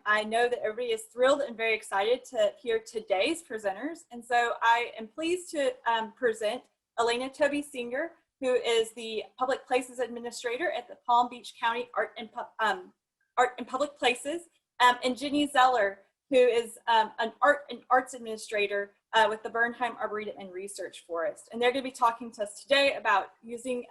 I know that everybody is thrilled and very excited to hear today's presenters. And so I am pleased to present Elayna Toby Singer, who is the Public Places Administrator at the Palm Beach County Art and Public Places, and Jenny Zeller, who is an arts administrator with the Bernheim Arboretum and Research Forest. And they're going to be talking to us today about using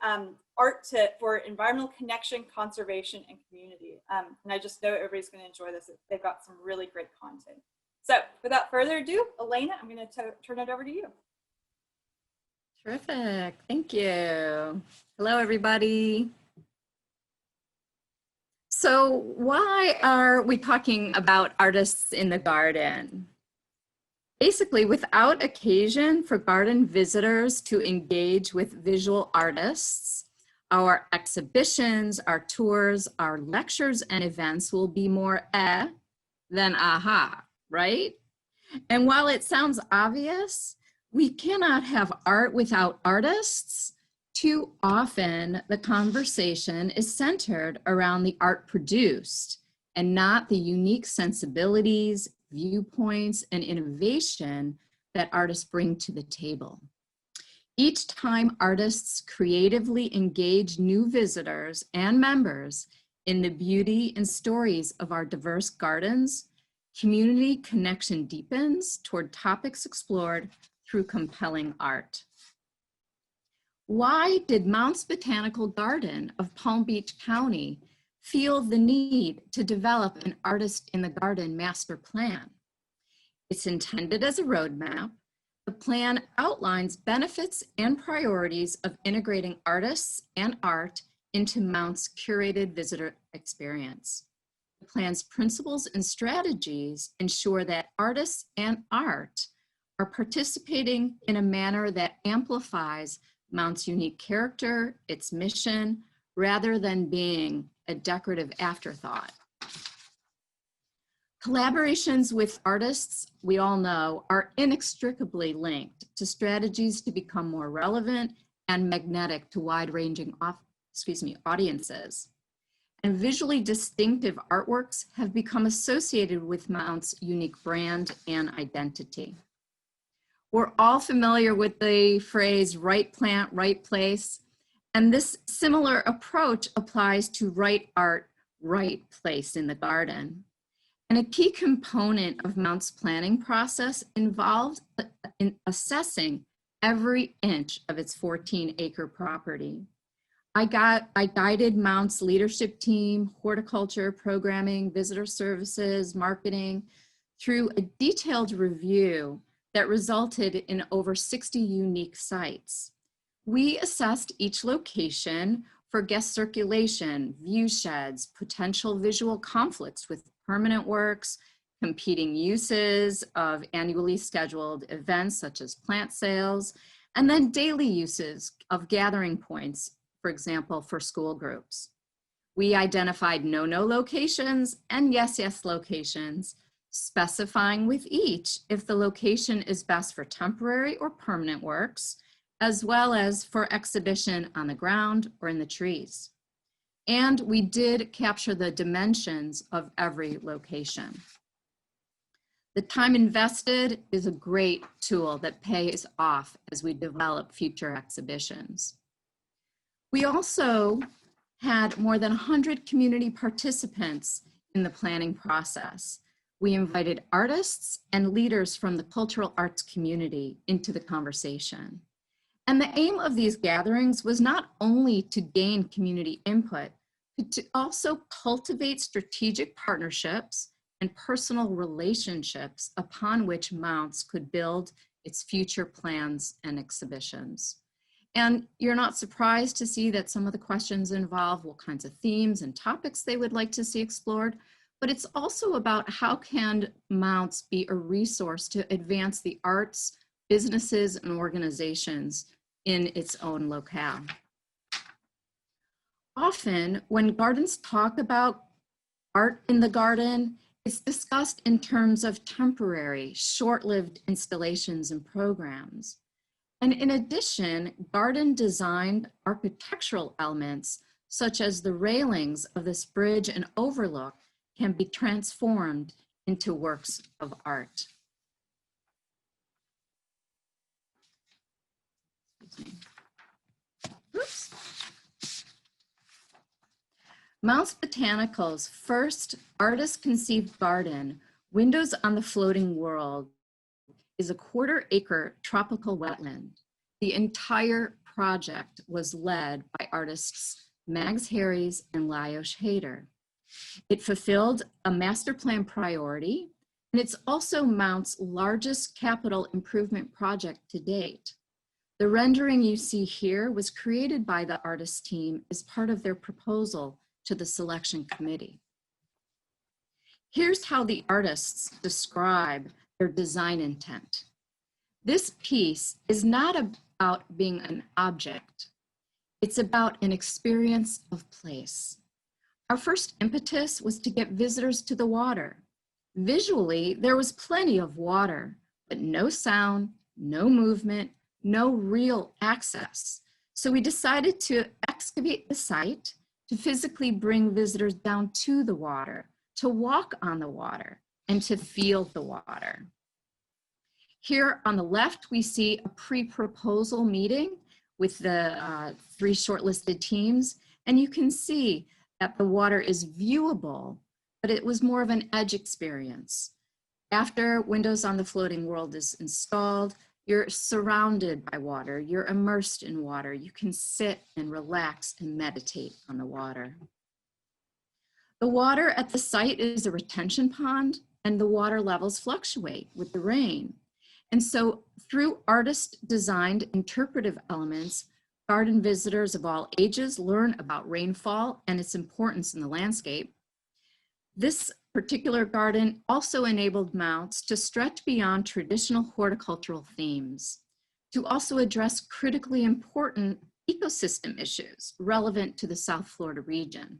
art for environmental connection, conservation, and community. And I just know everybody's going to enjoy this. They've got some really great content. So without further ado, Elayna, I'm going to turn it over to you. Terrific. Thank you. Hello, everybody. So why are we talking about artists in the garden? Basically, without occasion for garden visitors to engage with visual artists, our exhibitions, our tours, our lectures and events will be more than aha, right? And while it sounds obvious, we cannot have art without artists. Too often, the conversation is centered around the art produced and not the unique sensibilities, viewpoints, and innovation that artists bring to the table. Each time artists creatively engage new visitors and members in the beauty and stories of our diverse gardens, community connection deepens toward topics explored through compelling art. Why did Mount's Botanical Garden of Palm Beach County feel the need to develop an artist in the garden master plan? It's intended as a roadmap. The plan outlines benefits and priorities of integrating artists and art into Mount's curated visitor experience. The plan's principles and strategies ensure that artists and art are participating in a manner that amplifies Mount's unique character, its mission, rather than being a decorative afterthought. Collaborations with artists, we all know, are inextricably linked to strategies to become more relevant and magnetic to wide-ranging audiences. And visually distinctive artworks have become associated with Mount's unique brand and identity. We're all familiar with the phrase right plant, right place, and this similar approach applies to right art, right place in the garden. And a key component of Mount's planning process involves in assessing every inch of its 14-acre property. I guided Mount's leadership team, horticulture, programming, visitor services, marketing, through a detailed review that resulted in over 60 unique sites. We assessed each location for guest circulation, view sheds, potential visual conflicts with permanent works, competing uses of annually scheduled events such as plant sales, and then daily uses of gathering points, for example, for school groups. We identified no-no locations and yes-yes locations, specifying with each if the location is best for temporary or permanent works, as well as for exhibition on the ground or in the trees. And we did capture the dimensions of every location. The time invested is a great tool that pays off as we develop future exhibitions. We also had more than 100 community participants in the planning process. We invited artists and leaders from the cultural arts community into the conversation. And the aim of these gatherings was not only to gain community input, but to also cultivate strategic partnerships and personal relationships upon which Mounts could build its future plans and exhibitions. And you're not surprised to see that some of the questions involve what kinds of themes and topics they would like to see explored, but it's also about how can Mounts be a resource to advance the arts, businesses, and organizations in its own locale. Often, when gardens talk about art in the garden, it's discussed in terms of temporary, short-lived installations and programs. And in addition, garden-designed architectural elements, such as the railings of this bridge and overlook, can be transformed into works of art. Oops. Mount Botanical's first artist-conceived garden, Windows on the Floating World, is a quarter-acre tropical wetland. The entire project was led by artists Mags Harries and Lajos Hader. It fulfilled a master plan priority, and it's also Mount's largest capital improvement project to date. The rendering you see here was created by the artist team as part of their proposal to the selection committee. Here's how the artists describe their design intent. This piece is not about being an object. It's about an experience of place. Our first impetus was to get visitors to the water. Visually, there was plenty of water, but no sound, no movement, no real access. So we decided to excavate the site, to physically bring visitors down to the water, to walk on the water, and to feel the water. Here on the left, we see a pre-proposal meeting with the 3 shortlisted teams, and you can see that the water is viewable, but it was more of an edge experience. After Windows on the Floating World is installed, you're surrounded by water, you're immersed in water, you can sit and relax and meditate on the water. The water at the site is a retention pond, and the water levels fluctuate with the rain. And so through artist-designed interpretive elements, garden visitors of all ages learn about rainfall and its importance in the landscape. This particular garden also enabled Mounts to stretch beyond traditional horticultural themes, to also address critically important ecosystem issues relevant to the South Florida region.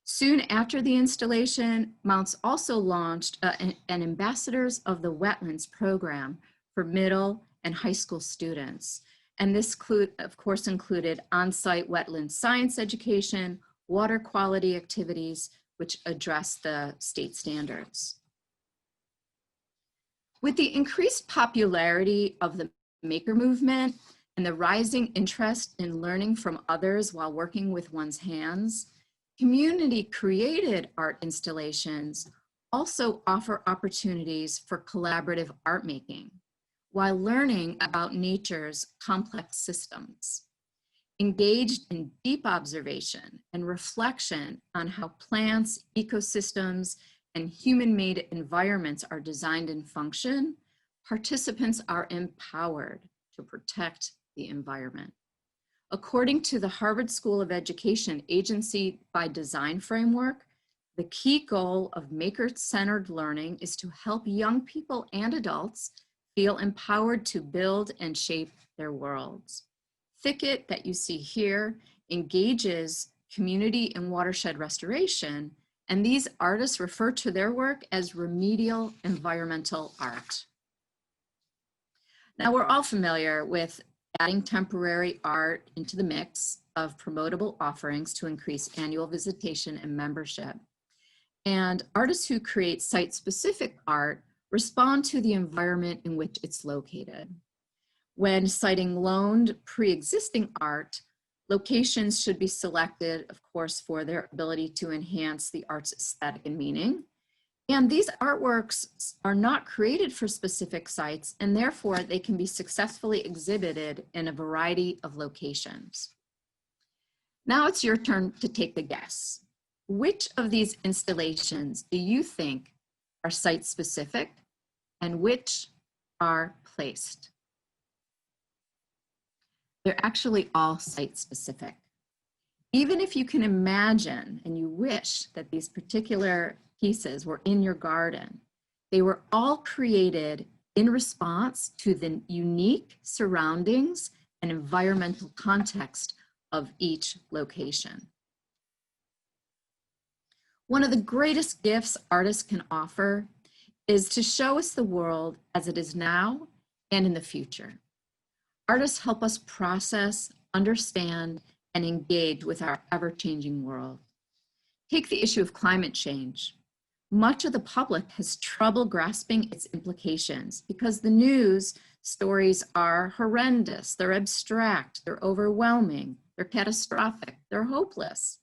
Soon after the installation, Mounts also launched an Ambassadors of the Wetlands program for middle and high school students. And this, of course, included on-site wetland science education, water quality activities, which address the state standards. With the increased popularity of the maker movement and the rising interest in learning from others while working with one's hands, community-created art installations also offer opportunities for collaborative art making while learning about nature's complex systems. Engaged in deep observation and reflection on how plants, ecosystems, and human-made environments are designed and function, participants are empowered to protect the environment. According to the Harvard School of Education Agency by Design framework, the key goal of maker-centered learning is to help young people and adults feel empowered to build and shape their worlds. Thicket that you see here engages community and watershed restoration, and these artists refer to their work as remedial environmental art. Now, we're all familiar with adding temporary art into the mix of promotable offerings to increase annual visitation and membership. And artists who create site-specific art respond to the environment in which it's located. When citing loaned pre-existing art, locations should be selected, of course, for their ability to enhance the art's aesthetic and meaning. And these artworks are not created for specific sites, and therefore they can be successfully exhibited in a variety of locations. Now it's your turn to take a guess. Which of these installations do you think are site-specific and which are placed? They're actually all site-specific. Even if you can imagine and you wish that these particular pieces were in your garden, they were all created in response to the unique surroundings and environmental context of each location. One of the greatest gifts artists can offer is to show us the world as it is now and in the future. Artists help us process, understand, and engage with our ever-changing world. Take the issue of climate change. Much of the public has trouble grasping its implications because the news stories are horrendous, they're abstract, they're overwhelming, they're catastrophic, they're hopeless.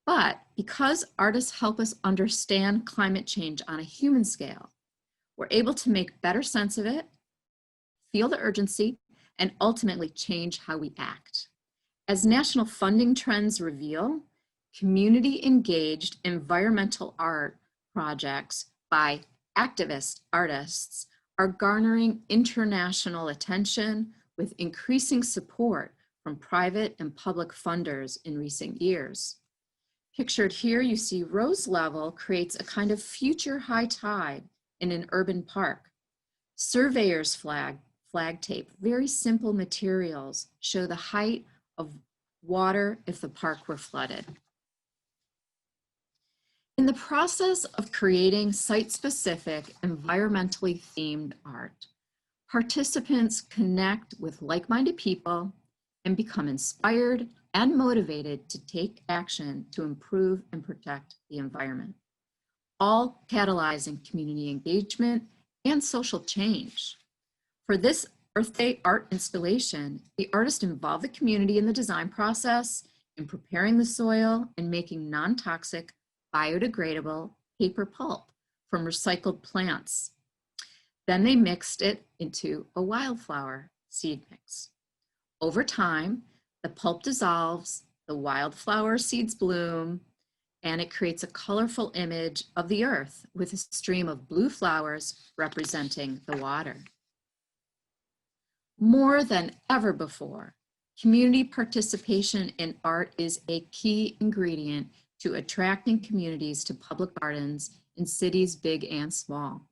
But because artists help us understand climate change on a human scale, we're able to make better sense of it, feel the urgency, and ultimately change how we act. As national funding trends reveal, community engaged environmental art projects by activist artists are garnering international attention with increasing support from private and public funders in recent years. Pictured here, you see Rose Level creates a kind of future high tide in an urban park. Surveyor's flag tape, very simple materials, show the height of water if the park were flooded. In the process of creating site-specific, environmentally themed art, participants connect with like-minded people and become inspired and motivated to take action to improve and protect the environment, all catalyzing community engagement and social change. For this Earth Day art installation, the artist involved the community in the design process, in preparing the soil and making non-toxic, biodegradable paper pulp from recycled plants. Then they mixed it into a wildflower seed mix. Over time, the pulp dissolves, the wildflower seeds bloom, and it creates a colorful image of the earth with a stream of blue flowers representing the water. More than ever before, community participation in art is a key ingredient to attracting communities to public gardens in cities big and small.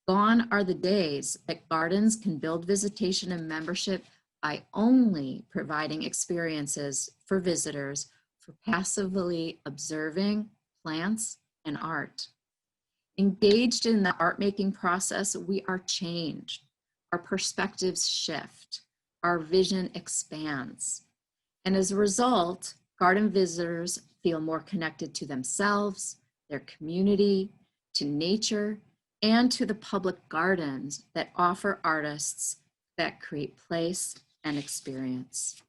Gone are the days that gardens can build visitation and membership by only providing experiences for visitors for passively observing plants and art. Engaged in the art-making process, we are changed. Our perspectives shift. Our vision expands. And as a result, garden visitors feel more connected to themselves, their community, to nature, and to the public gardens that offer artists that create place and experience.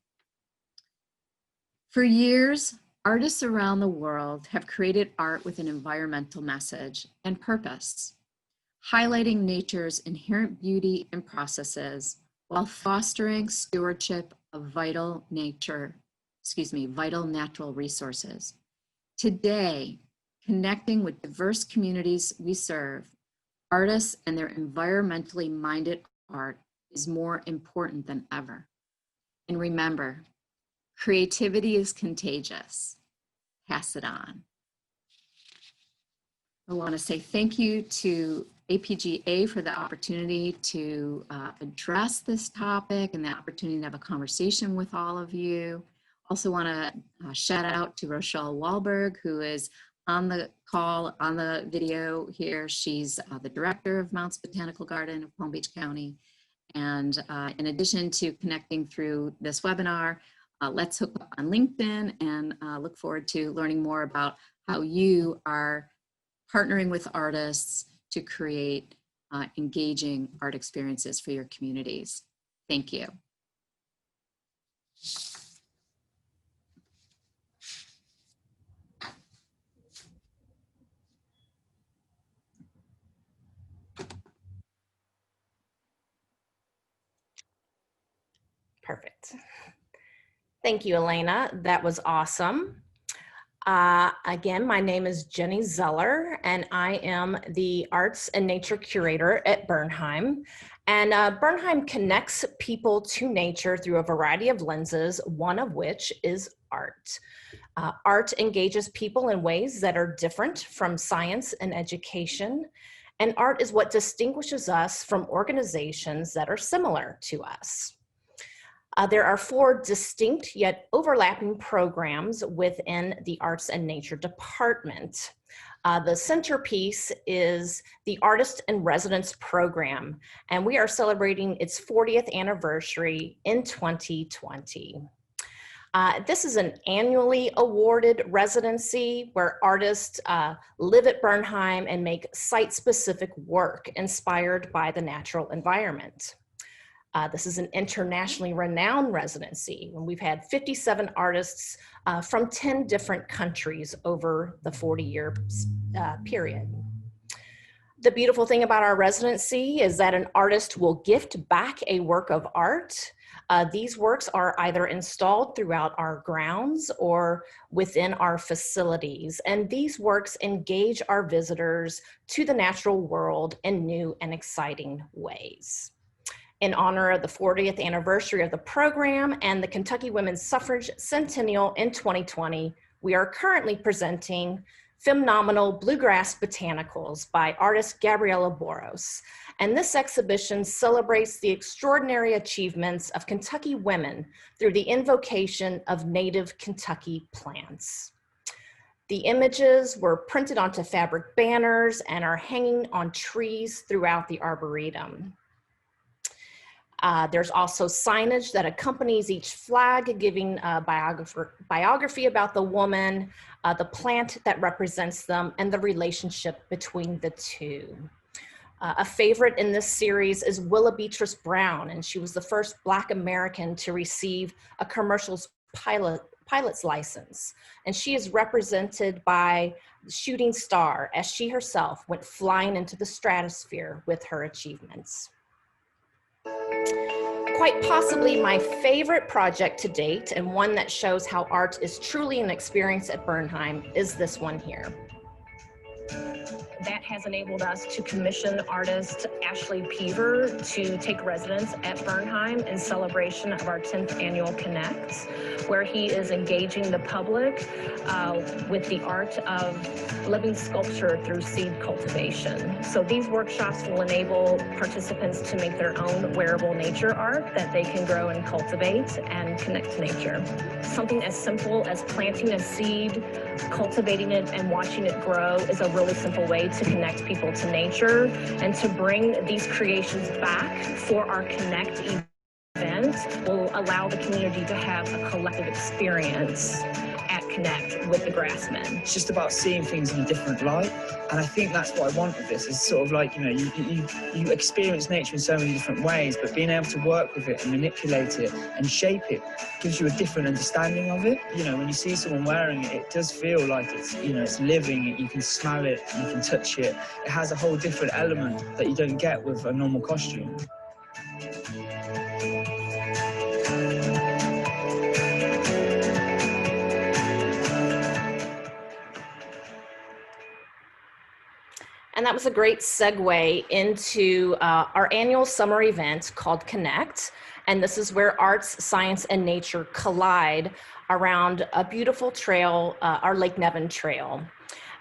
For years, artists around the world have created art with an environmental message and purpose, highlighting nature's inherent beauty and processes while fostering stewardship of vital natural resources. Today, connecting with diverse communities we serve, artists and their environmentally minded art is more important than ever. And remember, creativity is contagious. Pass it on. I want to say thank you to APGA for the opportunity to address this topic and the opportunity to have a conversation with all of you. Also want to shout out to Rochelle Wahlberg, who is on the call, on the video here. She's the director of Mounts Botanical Garden of Palm Beach County. And in addition to connecting through this webinar, let's hook up on LinkedIn and look forward to learning more about how you are partnering with artists to create engaging art experiences for your communities. Thank you. Perfect. Thank you, Elayna. That was awesome. Again, my name is Jenny Zeller, and I am the Arts and Nature Curator at Bernheim. And Bernheim connects people to nature through a variety of lenses, one of which is art. Art engages people in ways that are different from science and education, and art is what distinguishes us from organizations that are similar to us. There are 4 distinct yet overlapping programs within the Arts and Nature Department. The centerpiece is the Artist in Residence program, and we are celebrating its 40th anniversary in 2020. This is an annually awarded residency where artists live at Bernheim and make site-specific work inspired by the natural environment. This is an internationally renowned residency, and we've had 57 artists from 10 different countries over the 40-year period. The beautiful thing about our residency is that an artist will gift back a work of art. These works are either installed throughout our grounds or within our facilities, and these works engage our visitors to the natural world in new and exciting ways. In honor of the 40th anniversary of the program and the Kentucky Women's Suffrage Centennial in 2020, we are currently presenting Phenomenal Bluegrass Botanicals by artist Gabriela Boros. And this exhibition celebrates the extraordinary achievements of Kentucky women through the invocation of native Kentucky plants. The images were printed onto fabric banners and are hanging on trees throughout the Arboretum. There's also signage that accompanies each flag, giving a biography about the woman, the plant that represents them, and the relationship between the two. A favorite in this series is Willa Beatrice Brown, and she was the first Black American to receive a commercial pilot's license. And she is represented by the shooting star as she herself went flying into the stratosphere with her achievements. Quite possibly my favorite project to date, and one that shows how art is truly an experience at Bernheim, is this one here. That has enabled us to commission artist Ashley Peaver to take residence at Bernheim in celebration of our 10th annual Connect, where he is engaging the public with the art of living sculpture through seed cultivation. So these workshops will enable participants to make their own wearable nature art that they can grow and cultivate and connect to nature. Something as simple as planting a seed, cultivating it, and watching it grow is a really simple way to connect people to nature and to bring these creations back for our Connect event will allow the community to have a collective experience at Connect with the Grassmen. It's just about seeing things in a different light, and I think that's what I want with this. Is sort of like, you know, you experience nature in so many different ways, but being able to work with it and manipulate it and shape it gives you a different understanding of it. You know, when you see someone wearing it, it does feel like it's, you know, it's living. You can smell it, you can touch it. It has a whole different element that you don't get with a normal costume. And that was a great segue into our annual summer event called Connect. And this is where arts, science, and nature collide around a beautiful trail, our Lake Nevin Trail.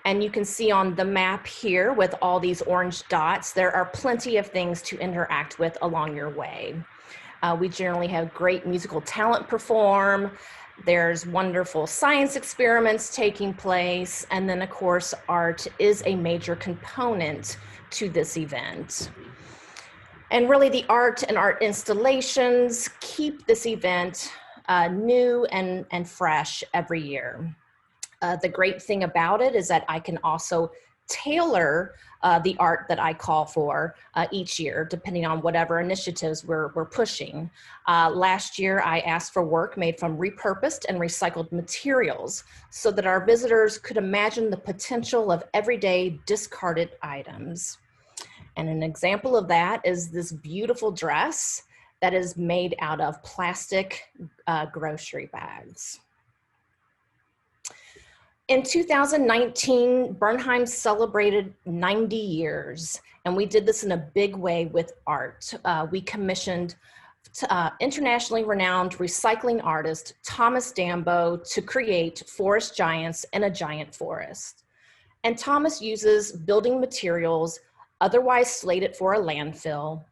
And you can see on the map here with all these orange dots, there are plenty of things to interact with along your way. We generally have great musical talent perform. There's wonderful science experiments taking place. And then of course, art is a major component to this event. And really the art and art installations keep this event new and fresh every year. The great thing about it is that I can also tailor the art that I call for each year, depending on whatever initiatives we're pushing. Last year, I asked for work made from repurposed and recycled materials so that our visitors could imagine the potential of everyday discarded items. And an example of that is this beautiful dress that is made out of plastic grocery bags. In 2019, Bernheim celebrated 90 years, and we did this in a big way with art. We commissioned internationally renowned recycling artist Thomas Dambo to create forest giants in a giant forest. And Thomas uses building materials otherwise slated for a landfill,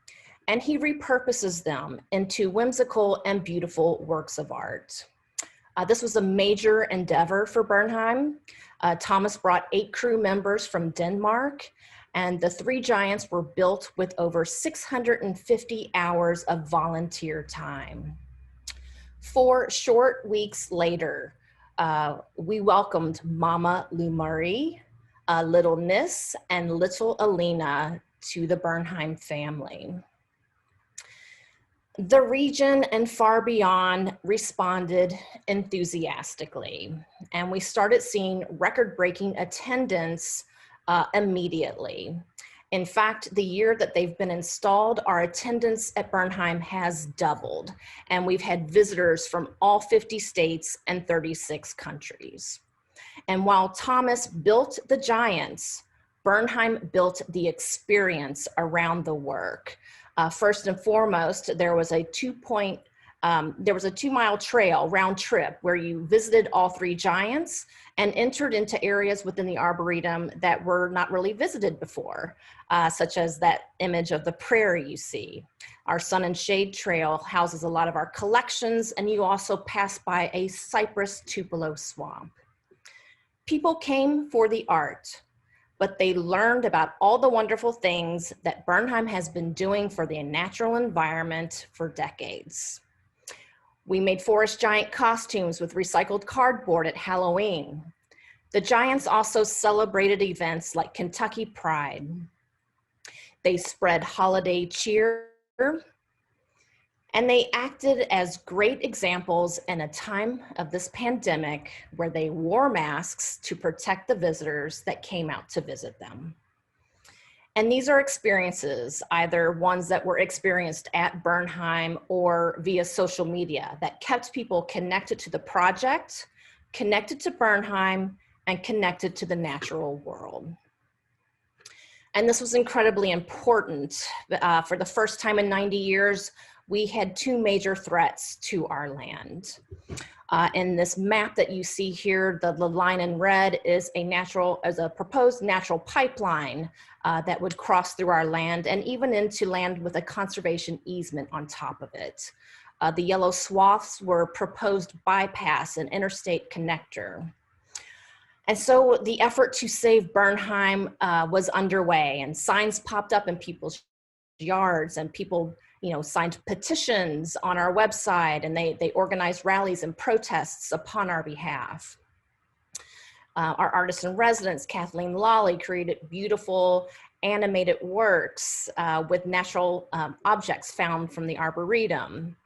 and he repurposes them into whimsical and beautiful works of art. This was a major endeavor for Bernheim. Thomas brought 8 crew members from Denmark, and the 3 giants were built with over 650 hours of volunteer time. 4 short weeks later, we welcomed Mama Lou Marie, little Nis, and little Elayna to the Bernheim family. The region and far beyond responded enthusiastically, and we started seeing record-breaking attendance immediately. In fact, the year that they've been installed, our attendance at Bernheim has doubled, and we've had visitors from all 50 states and 36 countries. And while Thomas built the giants, Bernheim built the experience around the work. First and foremost, there was a 2-mile trail round trip where you visited all 3 giants and entered into areas within the Arboretum that were not really visited before, such as that image of the prairie you see. Our Sun and Shade Trail houses a lot of our collections, and you also pass by a cypress tupelo swamp. People came for the art, but they learned about all the wonderful things that Bernheim has been doing for the natural environment for decades. We made forest giant costumes with recycled cardboard at Halloween. The giants also celebrated events like Kentucky Pride. They spread holiday cheer, and they acted as great examples in a time of this pandemic where they wore masks to protect the visitors that came out to visit them. And these are experiences, either ones that were experienced at Bernheim or via social media, that kept people connected to the project, connected to Bernheim, and connected to the natural world. And this was incredibly important. For the first time in 90 years, we had 2 major threats to our land. In this map that you see here, the line in red is a proposed natural pipeline that would cross through our land and even into land with a conservation easement on top of it. The yellow swaths were proposed bypass and interstate connector. And so the effort to save Bernheim was underway, and signs popped up in people's yards, and people signed petitions on our website, and they organized rallies and protests upon our behalf. Our artist in residence, Kathleen Lawley, created beautiful animated works with natural objects found from the Arboretum.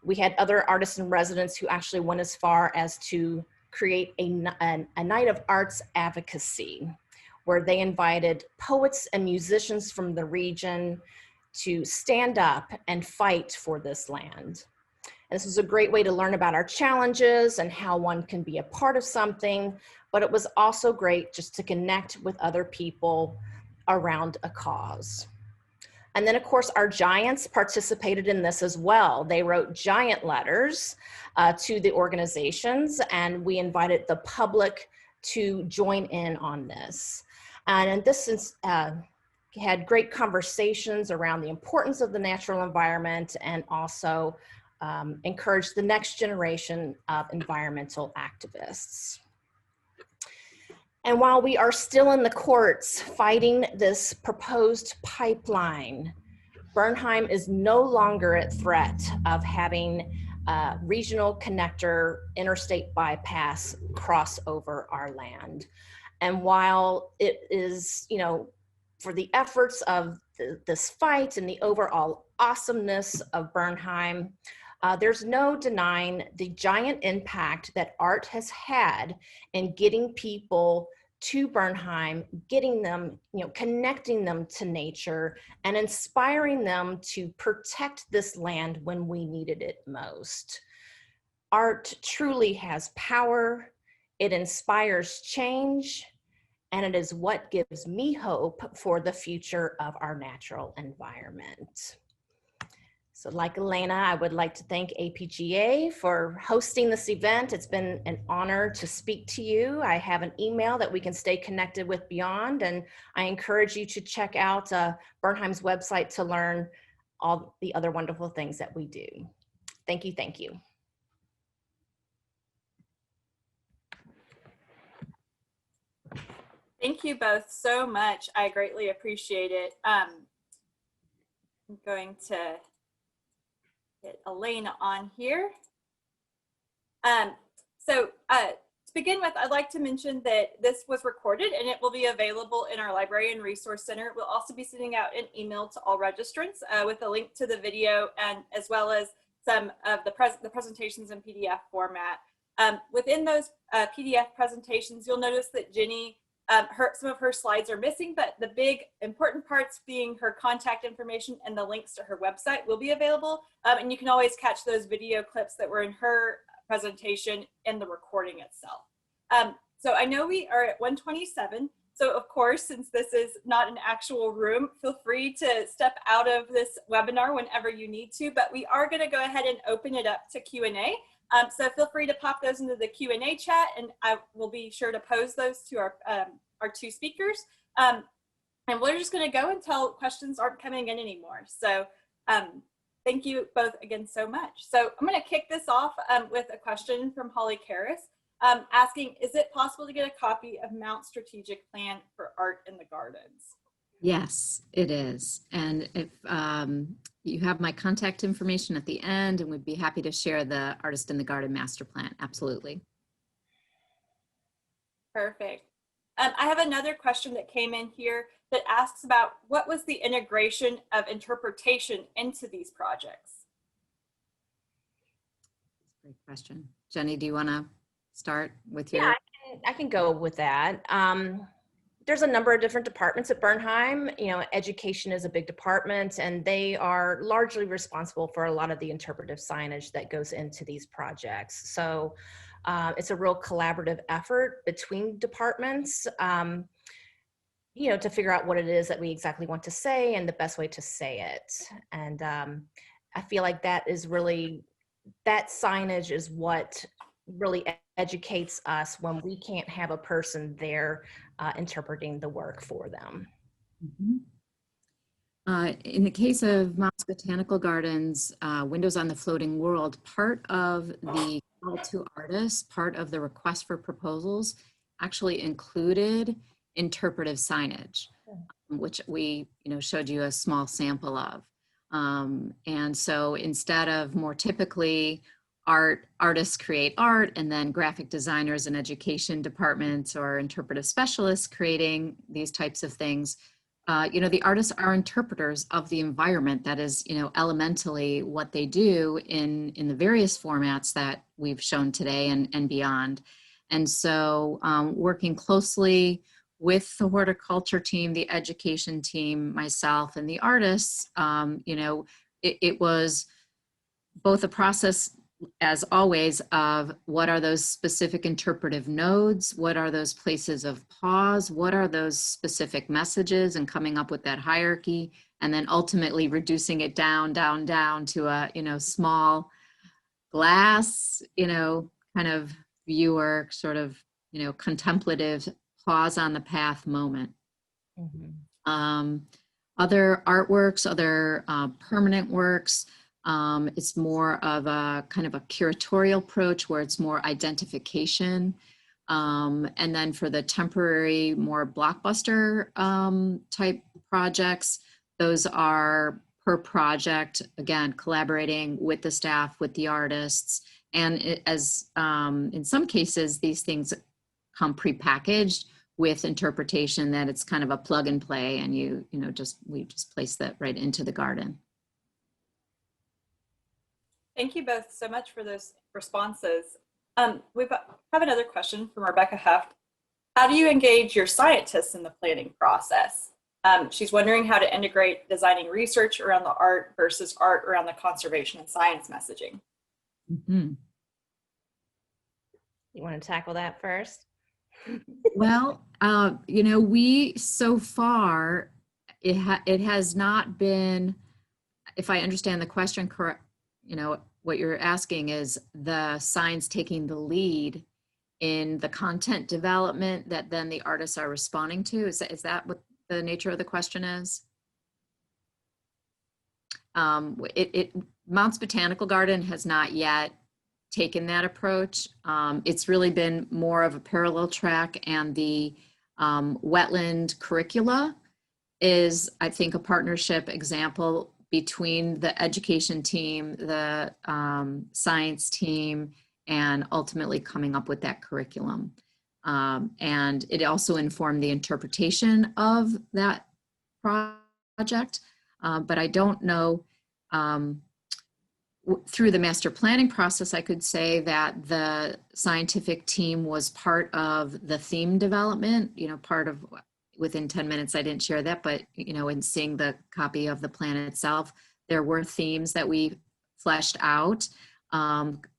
We had other artists in residence who actually went as far as to create a night of arts advocacy, where they invited poets and musicians from the region to stand up and fight for this land. And this was a great way to learn about our challenges and how one can be a part of something, but it was also great just to connect with other people around a cause. And then of course, our giants participated in this as well. They wrote giant letters to the organizations, and we invited the public to join in on this. And this is, had great conversations around the importance of the natural environment, and also encouraged the next generation of environmental activists. And while we are still in the courts fighting this proposed pipeline, Bernheim is no longer at threat of having regional connector interstate bypass cross over our land. And while it is, for the efforts of this fight and the overall awesomeness of Bernheim, there's no denying the giant impact that art has had in getting people to Bernheim, getting them, connecting them to nature, and inspiring them to protect this land when we needed it most. Art truly has power, it inspires change, and it is what gives me hope for the future of our natural environment. So like Elayna, I would like to thank APGA for hosting this event. It's been an honor to speak to you. I have an email that we can stay connected with beyond, and I encourage you to check out Bernheim's website to learn all the other wonderful things that we do. Thank you, thank you. Thank you both so much. I greatly appreciate it. I'm going to get Elayna on here. To begin with, I'd like to mention that this was recorded and it will be available in our library and resource center. We'll also be sending out an email to all registrants with a link to the video and as well as some of the presentations in PDF format. Within those PDF presentations, you'll notice that Jenny, some of her slides are missing, but the big important parts being her contact information and the links to her website will be available. And you can always catch those video clips that were in her presentation in the recording itself. So I know we are at 1:27. So of course, since this is not an actual room, feel free to step out of this webinar whenever you need to, but we are going to go ahead and open it up to Q&A. So feel free to pop those into the Q&A chat and I will be sure to pose those to our two speakers. And we're just going to go until questions aren't coming in anymore. So thank you both again so much. So I'm going to kick this off with a question from Holly Karras asking, is it possible to get a copy of Mount's strategic plan for art in the gardens? Yes, it is. And if you have my contact information at the end, and we'd be happy to share the Artist in the Garden master plan. Absolutely. Perfect. I have another question that came in here that asks about what was the integration of interpretation into these projects? Great question. Jenny, do you want to start with your? Yeah, I can go with that. There's a number of different departments at Bernheim. You know, education is a big department, and they are largely responsible for a lot of the interpretive signage that goes into these projects. So it's a real collaborative effort between departments, you know, to figure out what it is that we exactly want to say and the best way to say it. And I feel like that signage is what really educates us when we can't have a person there interpreting the work for them. In the case of Mott's Botanical Gardens, Windows on the Floating World, part of the call to artists, part of the request for proposals actually included interpretive signage, which we showed you a small sample of. And so instead of more typically artists create art and then graphic designers and education departments or interpretive specialists creating these types of things, the artists are interpreters of the environment. That is, elementally what they do in the various formats that we've shown today and beyond. And so working closely with the horticulture team, the education team, myself, and the artists, it was both a process, as always, of what are those specific interpretive nodes, what are those places of pause, what are those specific messages, and coming up with that hierarchy, and then ultimately reducing it down to a small glass, kind of viewer, sort of, contemplative pause on the path moment. Other artworks, other permanent works, it's more of a kind of a curatorial approach where it's more identification. And then for the temporary, more blockbuster type projects, those are per project, again, collaborating with the staff, with the artists. And in some cases, these things come prepackaged with interpretation that it's kind of a plug and play, and we just place that right into the garden. Thank you both so much for those responses. We have another question from Rebecca Heft. How do you engage your scientists in the planning process? She's wondering how to integrate designing research around the art versus art around the conservation and science messaging. You want to tackle that first? Well, we so far, it has not been, if I understand the question correct, what you're asking is the science taking the lead in the content development that then the artists are responding to. Is that what the nature of the question is? Mott's Botanical Garden has not yet taken that approach. It's really been more of a parallel track, and the wetland curricula is, I think, a partnership example between the education team, the science team, and ultimately coming up with that curriculum. And it also informed the interpretation of that project. But I don't know, through the master planning process, I could say that the scientific team was part of the theme development, part of, within 10 minutes, I didn't share that, but, in seeing the copy of the plan itself, there were themes that we fleshed out,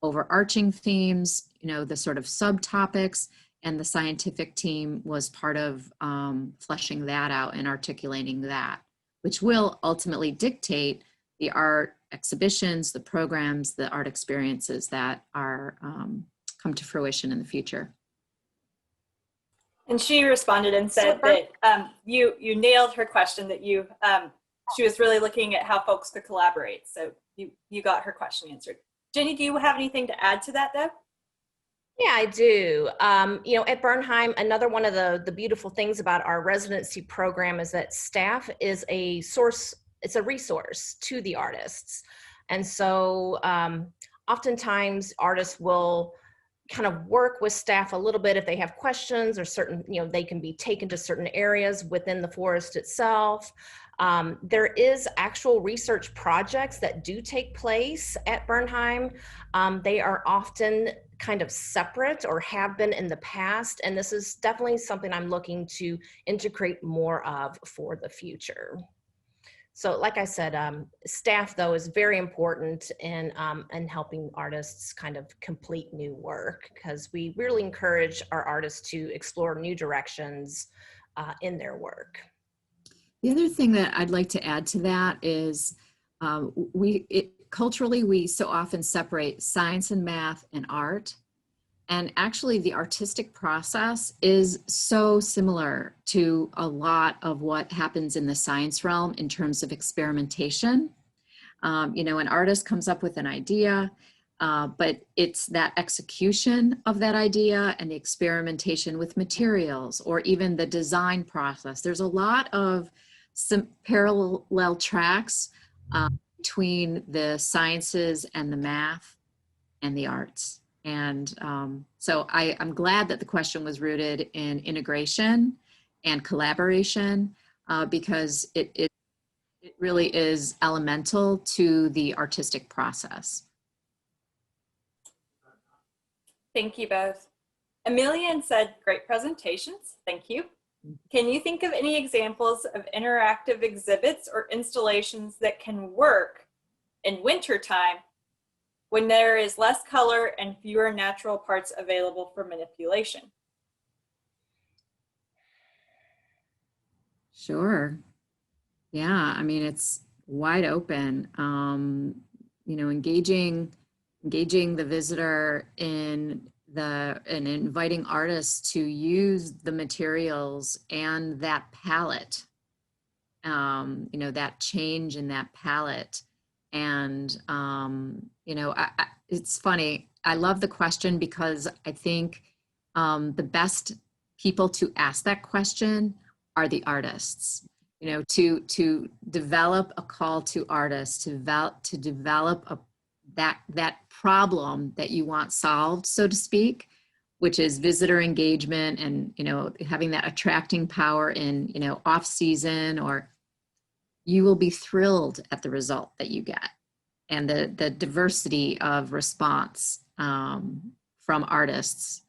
overarching themes, the sort of subtopics, and the scientific team was part of fleshing that out and articulating that, which will ultimately dictate the art exhibitions, the programs, the art experiences that are come to fruition in the future. And she responded and said that you nailed her question, that she was really looking at how folks could collaborate. So you got her question answered. Jenny, do you have anything to add to that though? Yeah, I do. At Bernheim, another one of the beautiful things about our residency program is that staff is a source, it's a resource to the artists. And so oftentimes artists will kind of work with staff a little bit if they have questions or certain, they can be taken to certain areas within the forest itself. There is actual research projects that do take place at Bernheim. They are often kind of separate or have been in the past, and this is definitely something I'm looking to integrate more of for the future. So like I said, staff though is very important in helping artists kind of complete new work, because we really encourage our artists to explore new directions in their work. The other thing that I'd like to add to that is culturally, we so often separate science and math and art. And actually the artistic process is so similar to a lot of what happens in the science realm in terms of experimentation. An artist comes up with an idea, but it's that execution of that idea and the experimentation with materials, or even the design process. There's a lot of some parallel tracks between the sciences and the math and the arts. And so I'm glad that the question was rooted in integration and collaboration, because it really is elemental to the artistic process. Thank you both. Emilian said, great presentations. Thank you. Can you think of any examples of interactive exhibits or installations that can work in wintertime when there is less color and fewer natural parts available for manipulation? Sure. Yeah, I mean, it's wide open. Engaging the visitor in and inviting artists to use the materials and that palette, that change in that palette. And, it's funny. I love the question because I think the best people to ask that question are the artists. To develop a call to artists, to develop that problem that you want solved, so to speak, which is visitor engagement and, having that attracting power in, off season, or you will be thrilled at the result that you get. And the diversity of response from artists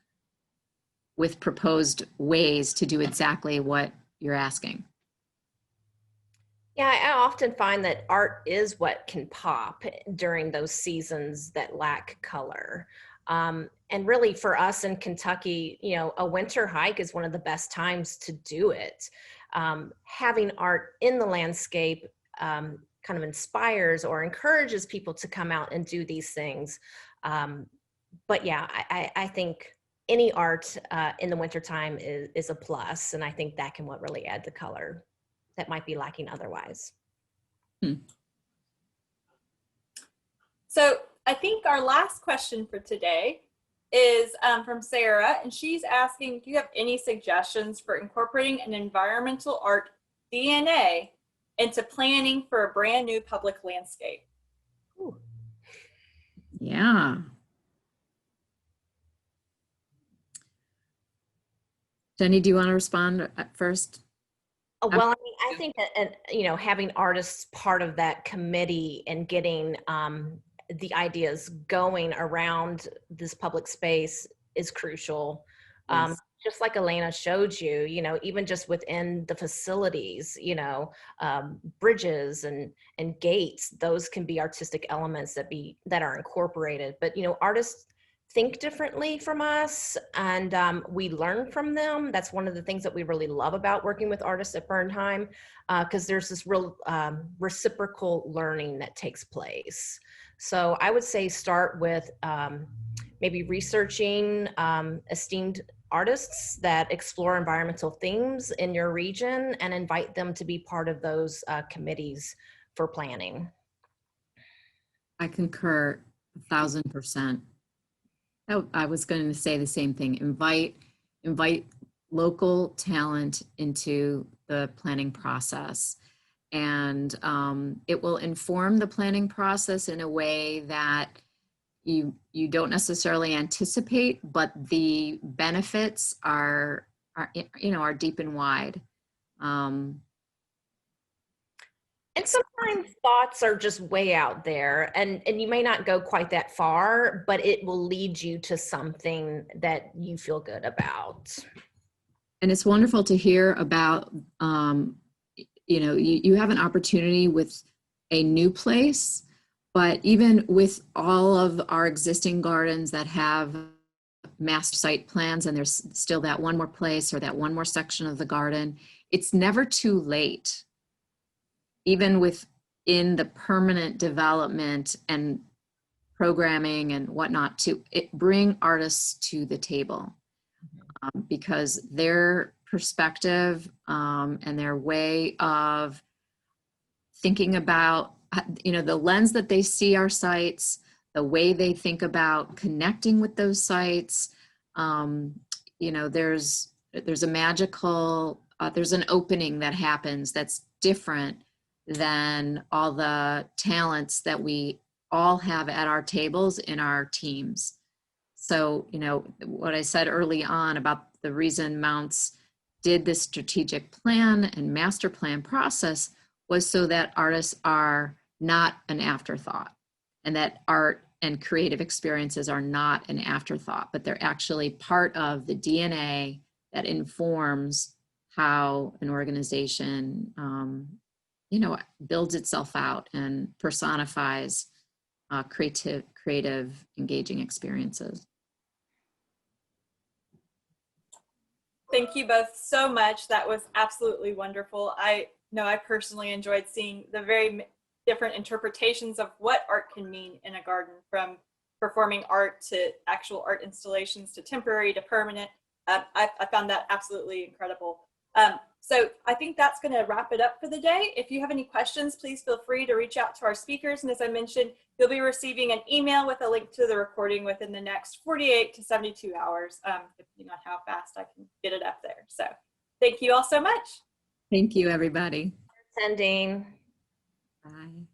with proposed ways to do exactly what you're asking. Yeah, I often find that art is what can pop during those seasons that lack color. And really for us in Kentucky, a winter hike is one of the best times to do it. Having art in the landscape kind of inspires or encourages people to come out and do these things. But yeah, I think any art in the wintertime is a plus. And I think that can what really add the color that might be lacking otherwise. So I think our last question for today is from Sarah, and she's asking, do you have any suggestions for incorporating an environmental art DNA into planning for a brand new public landscape? Yeah. Jenny, do you want to respond at first? Well, I mean, I think that, you know, having artists part of that committee and getting the ideas going around this public space is crucial. Yes. Just like Elayna showed you, you know, even just within the facilities, you know, bridges and gates, those can be artistic elements that are incorporated. But, you know, artists think differently from us, and we learn from them. That's one of the things that we really love about working with artists at Bernheim, because there's this real reciprocal learning that takes place. So I would say start with maybe researching esteemed artists that explore environmental themes in your region and invite them to be part of those committees for planning. I concur 1,000%. I was going to say the same thing. Invite local talent into the planning process, and it will inform the planning process in a way that you don't necessarily anticipate, but the benefits are deep and wide. And sometimes thoughts are just way out there, and you may not go quite that far, but it will lead you to something that you feel good about. And it's wonderful to hear about, you have an opportunity with a new place, but even with all of our existing gardens that have master site plans and there's still that one more place or that one more section of the garden, it's never too late. Even within the permanent development and programming and whatnot, to bring artists to the table, because their perspective and their way of thinking about, the lens that they see our sites, the way they think about connecting with those sites, there's a magical, there's an opening that happens that's different than all the talents that we all have at our tables in our teams. So, what I said early on about the reason Mounts did this strategic plan and master plan process was so that artists are not an afterthought, and that art and creative experiences are not an afterthought, but they're actually part of the DNA that informs how an organization builds itself out and personifies creative, engaging experiences. Thank you both so much. That was absolutely wonderful. I know I personally enjoyed seeing the very different interpretations of what art can mean in a garden, from performing art to actual art installations to temporary to permanent. I found that absolutely incredible. So I think that's going to wrap it up for the day. If you have any questions, please feel free to reach out to our speakers. And as I mentioned, you'll be receiving an email with a link to the recording within the next 48 to 72 hours, depending on how fast I can get it up there. So thank you all so much. Thank you, everybody. Sending. Bye.